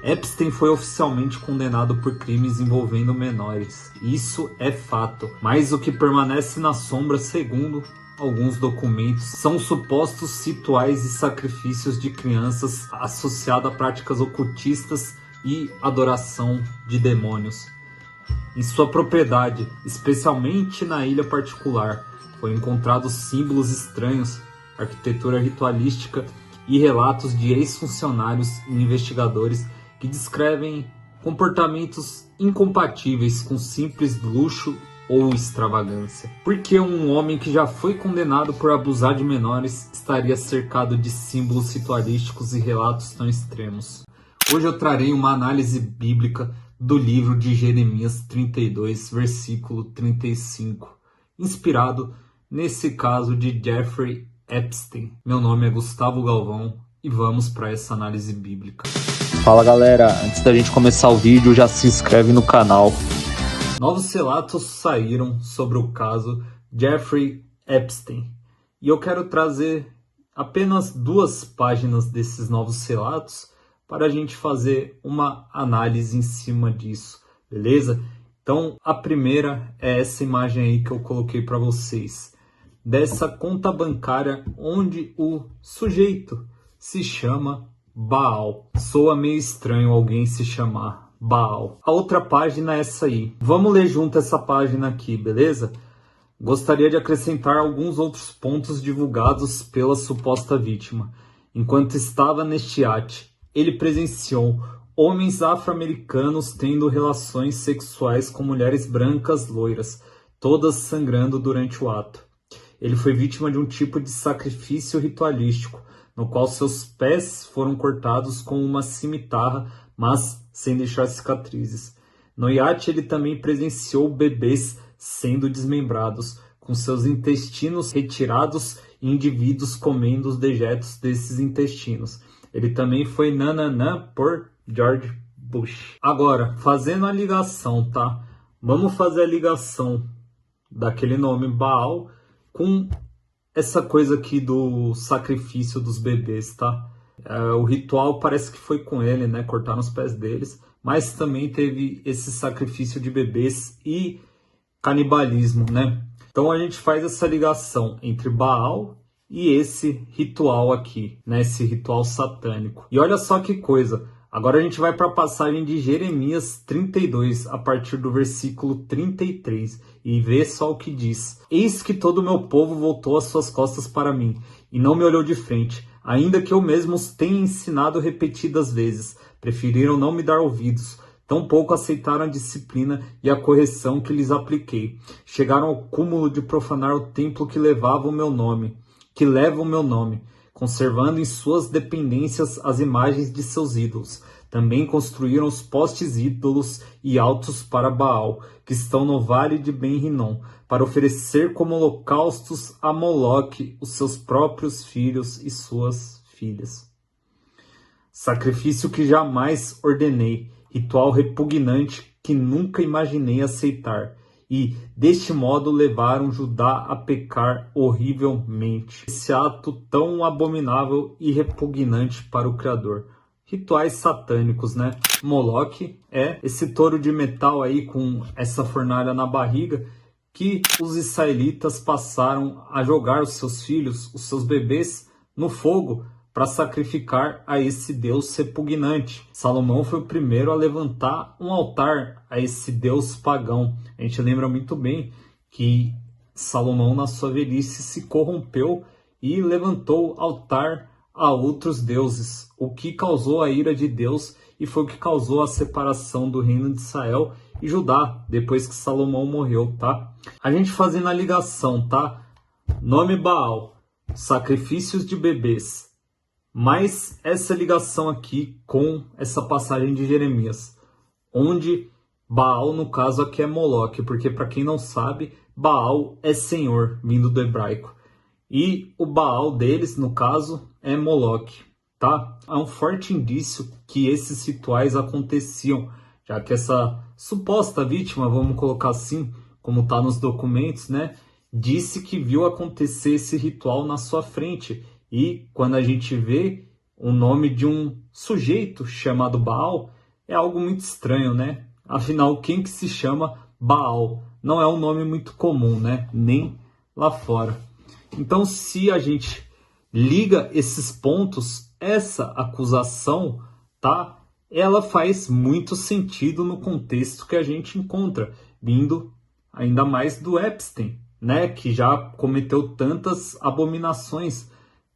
Epstein foi oficialmente condenado por crimes envolvendo menores. Isso é fato. Mas o que permanece na sombra, segundo alguns documentos, são supostos rituais e sacrifícios de crianças associados a práticas ocultistas e adoração de demônios. Em sua propriedade, especialmente na ilha particular, foram encontrados símbolos estranhos, arquitetura ritualística e relatos de ex-funcionários e investigadores que descrevem comportamentos incompatíveis com simples luxo ou extravagância. Porque um homem que já foi condenado por abusar de menores estaria cercado de símbolos ritualísticos e relatos tão extremos? Hoje eu trarei uma análise bíblica do livro de Jeremias 32, versículo 35, inspirado nesse caso de Jeffrey Epstein. Meu nome é Gustavo Galvão e vamos para essa análise bíblica. Fala galera, antes da gente começar o vídeo, já se inscreve no canal. Novos relatos saíram sobre o caso Jeffrey Epstein e eu quero trazer apenas 2 páginas desses novos relatos para a gente fazer uma análise em cima disso, beleza? Então, a primeira é essa imagem aí que eu coloquei para vocês, dessa conta bancária onde o sujeito se chama Baal. Soa meio estranho alguém se chamar Baal. A outra página é essa aí. Vamos ler junto essa página aqui, beleza? Gostaria de acrescentar alguns outros pontos divulgados pela suposta vítima. Enquanto estava neste iate, ele presenciou homens afro-americanos tendo relações sexuais com mulheres brancas loiras, todas sangrando durante o ato. Ele foi vítima de um tipo de sacrifício ritualístico, no qual seus pés foram cortados com uma cimitarra, mas sem deixar cicatrizes. No iate ele também presenciou bebês sendo desmembrados, com seus intestinos retirados e indivíduos comendo os dejetos desses intestinos. Ele também foi nananã por George Bush. Agora, fazendo a ligação, tá? Vamos fazer a ligação daquele nome Baal com essa coisa aqui do sacrifício dos bebês, tá? O ritual parece que foi com ele, né? Cortaram os pés deles, mas também teve esse sacrifício de bebês e canibalismo, né? Então a gente faz essa ligação entre Baal e esse ritual aqui, né? Esse ritual satânico. E olha só que coisa, agora a gente vai para a passagem de Jeremias 32, a partir do versículo 33, e vê só o que diz. Eis que todo o meu povo voltou as suas costas para mim, e não me olhou de frente, ainda que eu mesmo os tenha ensinado repetidas vezes, preferiram não me dar ouvidos. Tampouco aceitaram a disciplina e a correção que lhes apliquei. Chegaram ao cúmulo de profanar o templo que leva o meu nome, conservando em suas dependências as imagens de seus ídolos. Também construíram os postes ídolos e altos para Baal, que estão no vale de Ben-Rinom, para oferecer como holocaustos a Moloque os seus próprios filhos e suas filhas. Sacrifício que jamais ordenei, ritual repugnante que nunca imaginei aceitar. E, deste modo, levaram Judá a pecar horrivelmente. Esse ato tão abominável e repugnante para o Criador. Rituais satânicos, né? Moloque é esse touro de metal aí com essa fornalha na barriga que os israelitas passaram a jogar os seus filhos, os seus bebês, no fogo para sacrificar a esse Deus repugnante. Salomão foi o primeiro a levantar um altar a esse Deus pagão. A gente lembra muito bem que Salomão, na sua velhice, se corrompeu e levantou altar a outros deuses, o que causou a ira de Deus e foi o que causou a separação do reino de Israel e Judá, depois que Salomão morreu, tá? A gente fazendo a ligação, tá? Nome Baal, sacrifícios de bebês. Mas essa ligação aqui com essa passagem de Jeremias, onde Baal, no caso aqui é Moloque, porque para quem não sabe, Baal é Senhor, vindo do hebraico. E o Baal deles, no caso, é Moloque, tá? Há um forte indício que esses rituais aconteciam, já que essa suposta vítima, vamos colocar assim, como está nos documentos, né? Disse que viu acontecer esse ritual na sua frente. E quando a gente vê o nome de um sujeito chamado Baal é algo muito estranho, né? Afinal, quem que se chama Baal? Não é um nome muito comum, né? Nem lá fora. Então, se a gente liga esses pontos, essa acusação, tá? Ela faz muito sentido no contexto que a gente encontra, vindo ainda mais do Epstein, né? Que já cometeu tantas abominações,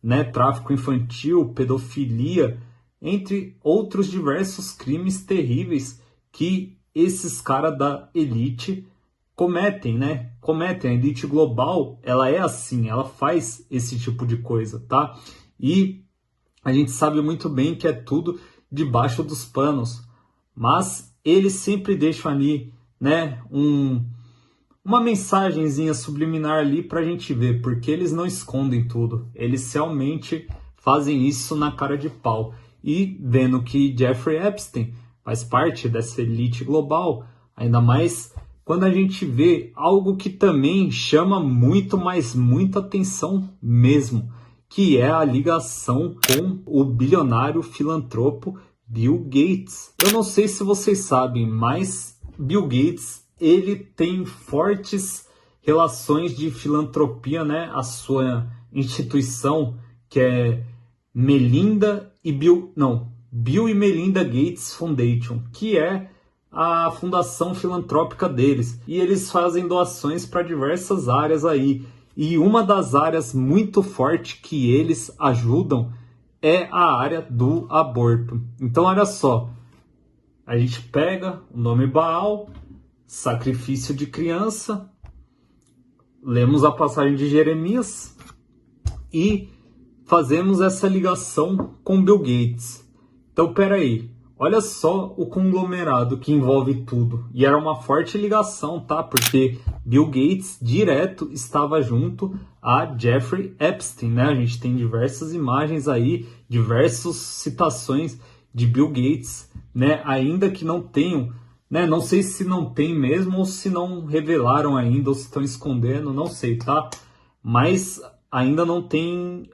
né? Tráfico infantil, pedofilia, entre outros diversos crimes terríveis que esses caras da elite cometem, né? Cometem. A elite global, ela é assim, ela faz esse tipo de coisa, tá? E a gente sabe muito bem que é tudo debaixo dos panos, mas eles sempre deixam ali, né, uma mensagenzinha subliminar ali pra gente ver, porque eles não escondem tudo, eles realmente fazem isso na cara de pau. E vendo que Jeffrey Epstein faz parte dessa elite global, ainda mais quando a gente vê algo que também chama muito, mas muita atenção mesmo, que é a ligação com o bilionário filantropo Bill Gates. Eu não sei se vocês sabem, mas Bill Gates, ele tem fortes relações de filantropia, né? A sua instituição, que é Bill e Melinda Gates Foundation, que é a fundação filantrópica deles. E eles fazem doações para diversas áreas aí. E uma das áreas muito forte que eles ajudam é a área do aborto. Então, olha só, a gente pega o nome Baal, sacrifício de criança, lemos a passagem de Jeremias e fazemos essa ligação com Bill Gates. Então, peraí, olha só o conglomerado que envolve tudo. E era uma forte ligação, tá? Porque Bill Gates direto estava junto a Jeffrey Epstein, né? A gente tem diversas imagens aí, diversas citações de Bill Gates, né? Ainda que não tenham, né? Não sei se não tem mesmo ou se não revelaram ainda ou se estão escondendo, não sei, tá? Mas ainda não tem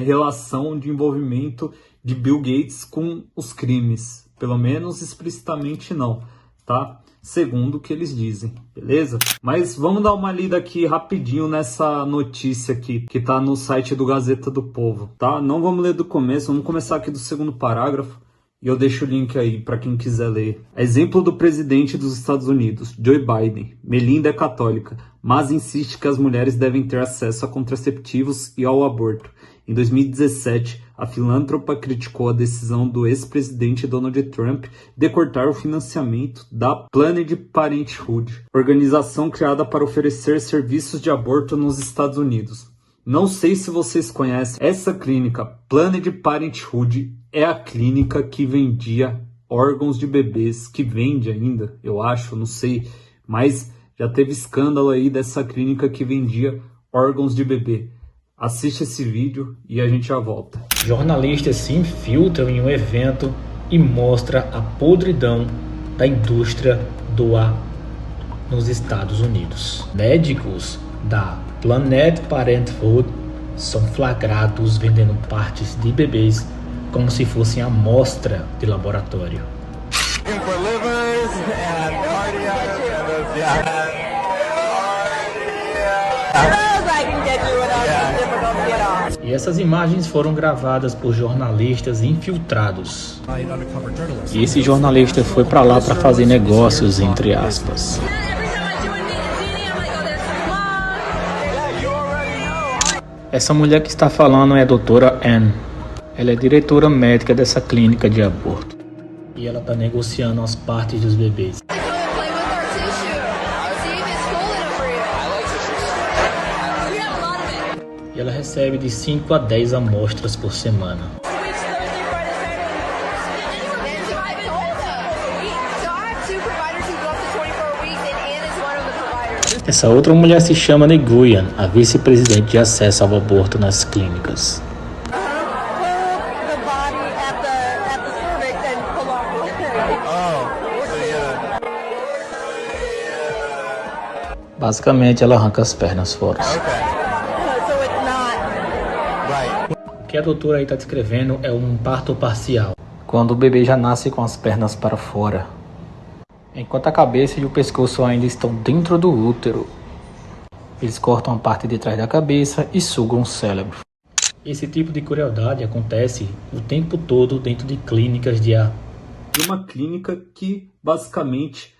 relação de envolvimento de Bill Gates com os crimes. Pelo menos explicitamente não, tá? Segundo o que eles dizem, beleza? Mas vamos dar uma lida aqui rapidinho nessa notícia aqui, que tá no site do Gazeta do Povo, tá? Não vamos ler do começo, vamos começar aqui do segundo parágrafo. E eu deixo o link aí para quem quiser ler. Exemplo do presidente dos Estados Unidos, Joe Biden. Melinda é católica, mas insiste que as mulheres devem ter acesso a contraceptivos e ao aborto. Em 2017, a filântropa criticou a decisão do ex-presidente Donald Trump de cortar o financiamento da Planned Parenthood, organização criada para oferecer serviços de aborto nos Estados Unidos. Não sei se vocês conhecem essa clínica. Planned Parenthood é a clínica que vendia órgãos de bebês, que vende ainda, eu acho, não sei, mas já teve escândalo aí dessa clínica que vendia órgãos de bebê. Assiste esse vídeo e a gente já volta. Jornalistas se infiltram em um evento e mostra a podridão da indústria do ar nos Estados Unidos. Médicos da Planned Parenthood são flagrados vendendo partes de bebês como se fossem amostra de laboratório. E essas imagens foram gravadas por jornalistas infiltrados. E esse jornalista foi para lá para fazer negócios, entre aspas. Essa mulher que está falando é a doutora Ann. Ela é diretora médica dessa clínica de aborto. E ela está negociando as partes dos bebês. E ela recebe de 5 a 10 amostras por semana. Essa outra mulher se chama Nguyen, a vice-presidente de acesso ao aborto nas clínicas. Basicamente, ela arranca as pernas fora. que a doutora aí está descrevendo é um parto parcial, quando o bebê já nasce com as pernas para fora, enquanto a cabeça e o pescoço ainda estão dentro do útero. Eles cortam a parte de trás da cabeça e sugam o cérebro. Esse tipo de crueldade acontece o tempo todo dentro de clínicas de uma clínica que basicamente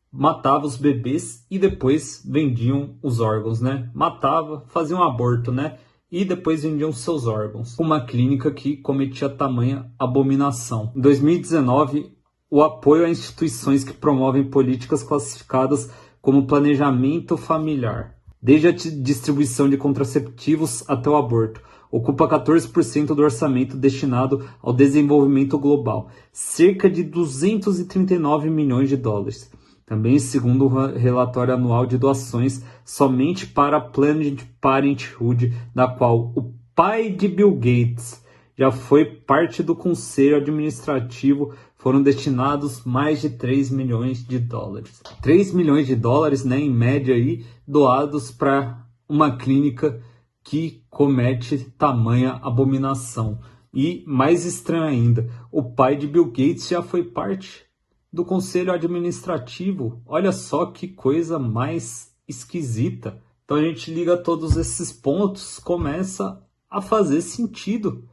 matava os bebês e depois vendiam os órgãos, né? Matava, fazia um aborto, né? E depois vendiam seus órgãos. Uma clínica que cometia tamanha abominação. Em 2019, o apoio a instituições que promovem políticas classificadas como planejamento familiar, desde a distribuição de contraceptivos até o aborto, ocupa 14% do orçamento destinado ao desenvolvimento global, cerca de 239 milhões de dólares. Também, segundo o relatório anual de doações somente para a Planned Parenthood, na qual o pai de Bill Gates já foi parte do conselho administrativo, foram destinados mais de 3 milhões de dólares. 3 milhões de dólares, né, em média, aí, doados para uma clínica que comete tamanha abominação. E, mais estranho ainda, o pai de Bill Gates já foi parte do conselho administrativo. Olha só que coisa mais esquisita. Então a gente liga todos esses pontos, começa a fazer sentido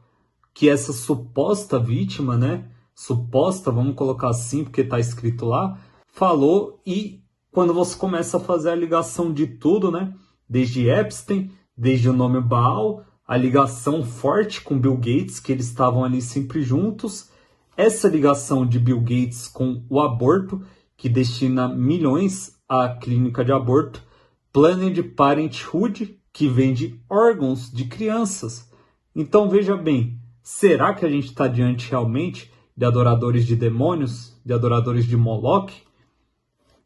que essa suposta vítima, né, suposta, vamos colocar assim, porque está escrito lá, falou. E quando você começa a fazer a ligação de tudo, né, desde Epstein, desde o nome Baal, a ligação forte com Bill Gates, que eles estavam ali sempre juntos, essa ligação de Bill Gates com o aborto, que destina milhões à clínica de aborto, Planned Parenthood, que vende órgãos de crianças. Então veja bem, será que a gente está diante realmente de adoradores de demônios, de adoradores de Moloch?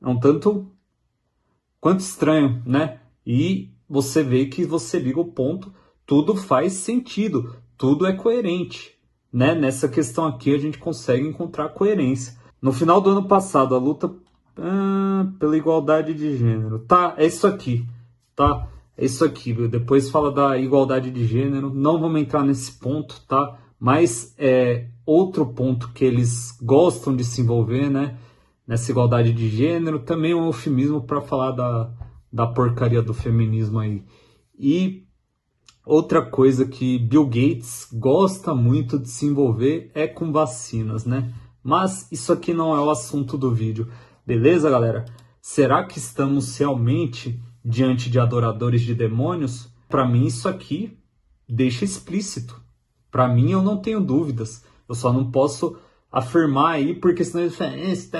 É um tanto quanto estranho, né? E você vê que você liga o ponto, tudo faz sentido, tudo é coerente, né? Nessa questão aqui a gente consegue encontrar coerência. No final do ano passado, a luta pela igualdade de gênero. Tá, é isso aqui, tá? É isso aqui, viu? Depois fala da igualdade de gênero, não vamos entrar nesse ponto, tá? Mas é outro ponto que eles gostam de se envolver, né? Nessa igualdade de gênero, também é um eufemismo para falar da porcaria do feminismo aí. E outra coisa que Bill Gates gosta muito de se envolver é com vacinas, né? Mas isso aqui não é o assunto do vídeo. Beleza, galera? Será que estamos realmente diante de adoradores de demônios? Para mim, isso aqui deixa explícito. Para mim, eu não tenho dúvidas. Eu só não posso afirmar aí, porque senão eles falam, você tá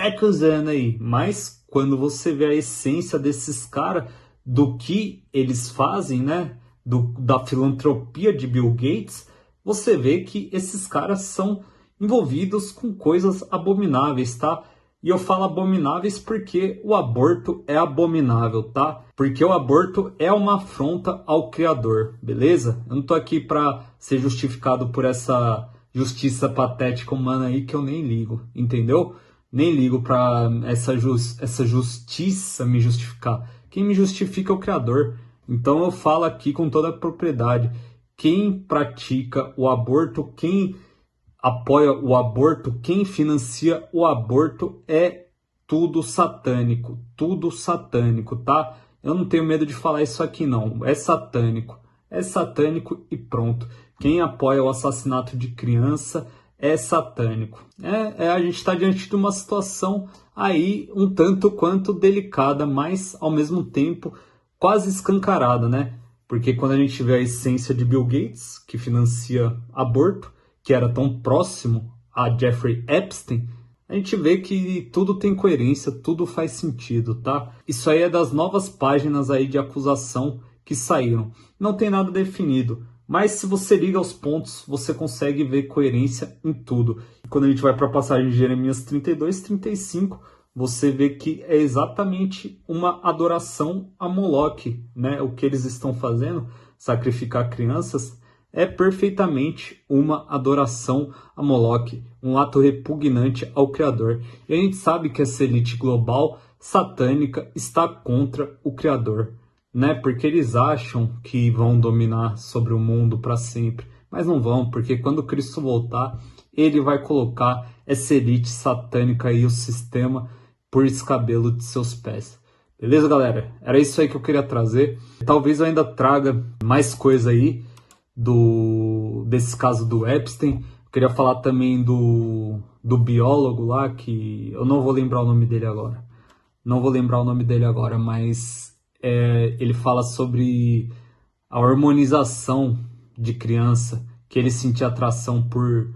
acusando aí. Mas quando você vê a essência desses caras, do que eles fazem, né? Da filantropia de Bill Gates, você vê que esses caras são envolvidos com coisas abomináveis, tá? E eu falo abomináveis porque o aborto é abominável, tá? Porque o aborto é uma afronta ao Criador, beleza? Eu não tô aqui para ser justificado por essa justiça patética humana aí que eu nem ligo, entendeu? Nem ligo para essa justiça me justificar. Quem me justifica é o Criador. Então eu falo aqui com toda a propriedade. Quem pratica o aborto, quem apoia o aborto, quem financia o aborto é tudo satânico, tá? Eu não tenho medo de falar isso aqui não, é satânico e pronto. Quem apoia o assassinato de criança é satânico. A gente está diante de uma situação aí um tanto quanto delicada, mas ao mesmo tempo quase escancarada, né? Porque quando a gente vê a essência de Bill Gates, que financia aborto, que era tão próximo a Jeffrey Epstein, a gente vê que tudo tem coerência, tudo faz sentido, tá? Isso aí é das novas páginas aí de acusação que saíram. Não tem nada definido, mas se você liga aos pontos, você consegue ver coerência em tudo. Quando a gente vai para a passagem de Jeremias 32, 35, você vê que é exatamente uma adoração a Moloque, né? O que eles estão fazendo, sacrificar crianças, é perfeitamente uma adoração a Moloque, um ato repugnante ao Criador. E a gente sabe que essa elite global satânica está contra o Criador. né? Porque eles acham que vão dominar sobre o mundo para sempre, mas não vão, porque quando Cristo voltar, ele vai colocar essa elite satânica e o sistema por escabelo de seus pés. Beleza, galera? Era isso aí que eu queria trazer. Talvez eu ainda traga mais coisa aí desse caso do Epstein. Eu queria falar também do biólogo lá, que eu não vou lembrar o nome dele agora. Mas ele fala sobre a hormonização de criança, que ele sentia atração por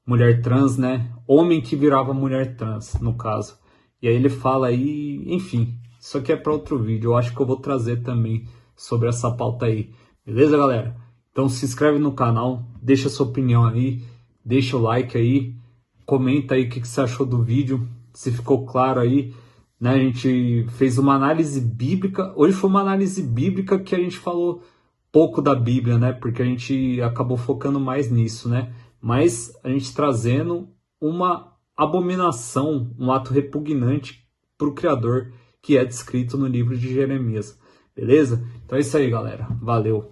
mulher trans, né? Homem que virava mulher trans, no caso. E aí ele fala aí, enfim, isso aqui é para outro vídeo. Eu acho que eu vou trazer também sobre essa pauta aí. Beleza, galera? Então se inscreve no canal, deixa sua opinião aí, deixa o like aí, comenta aí o que você achou do vídeo, se ficou claro aí, né? A gente fez uma análise bíblica. Hoje foi uma análise bíblica que a gente falou pouco da Bíblia, né? Porque a gente acabou focando mais nisso, né? Mas a gente trazendo uma abominação, um ato repugnante para o Criador, que é descrito no livro de Jeremias. Beleza? Então é isso aí, galera. Valeu!